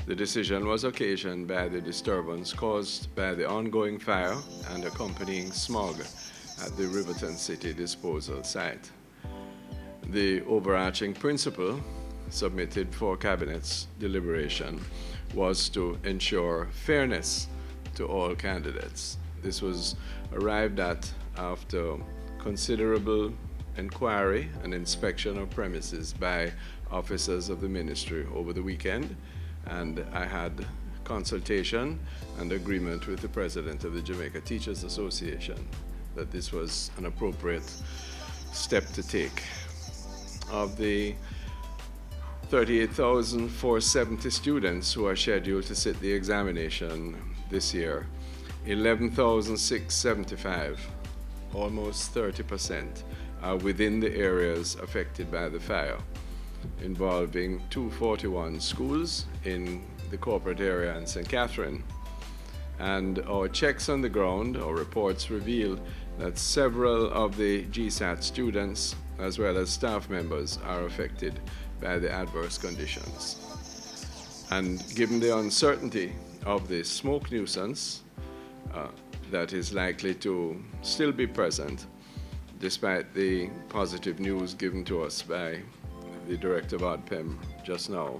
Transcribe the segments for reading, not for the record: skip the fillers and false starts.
The decision was occasioned by the disturbance caused by the ongoing fire and accompanying smog at the Riverton City disposal site. The overarching principle submitted for Cabinet's deliberation was to ensure fairness to all candidates. This was arrived at after considerable inquiry and inspection of premises by officers of the ministry over the weekend, and I had consultation and agreement with the president of the Jamaica Teachers Association that this was an appropriate step to take. Of the 38,470 students who are scheduled to sit the examination this year, 11,675, almost 30%, are within the areas affected by the fire, involving 241 schools in the corporate area in St. Catherine. And our checks on the ground, our reports reveal that several of the GSAT students, as well as staff members, are affected by the adverse conditions. And given the uncertainty of the smoke nuisance that is likely to still be present, despite the positive news given to us by the Director of ODPEM just now,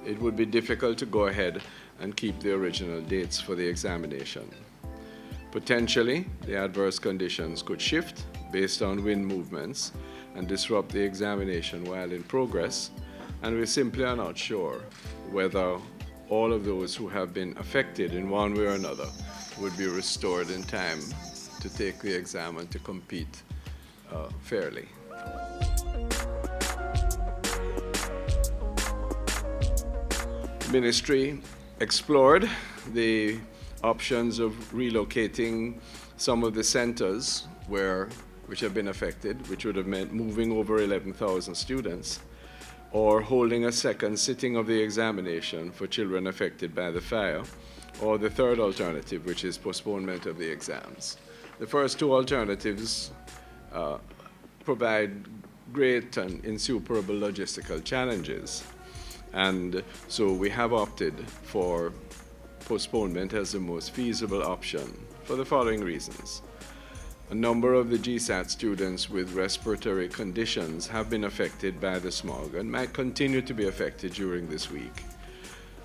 it would be difficult to go ahead and keep the original dates for the examination. Potentially, the adverse conditions could shift based on wind movements and disrupt the examination while in progress, and we simply are not sure whether all of those who have been affected in one way or another would be restored in time to take the exam and to compete fairly. The ministry explored the options of relocating some of the centers which have been affected, which would have meant moving over 11,000 students, or holding a second sitting of the examination for children affected by the fire, or the third alternative, which is postponement of the exams. The first two alternatives provide great and insuperable logistical challenges, and so we have opted for postponement as the most feasible option for the following reasons. A number of the GSAT students with respiratory conditions have been affected by the smog and might continue to be affected during this week.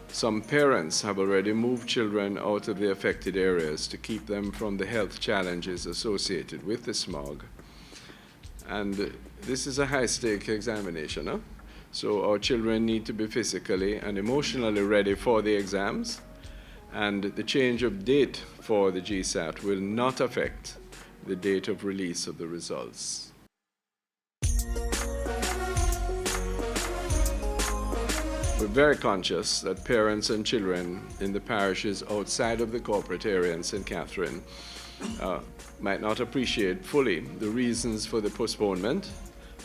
Some parents have already moved children out of the affected areas to keep them from the health challenges associated with the smog. And this is a high-stake examination, huh? So our children need to be physically and emotionally ready for the exams, and the change of date for the GSAT will not affect the date of release of the results. We're very conscious that parents and children in the parishes outside of the corporate area in St. Catherine might not appreciate fully the reasons for the postponement.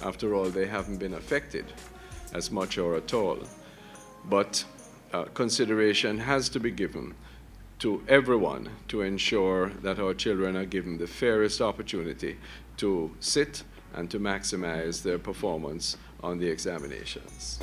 After all, they haven't been affected as much or at all. But consideration has to be given to everyone to ensure that our children are given the fairest opportunity to sit and to maximize their performance on the examinations.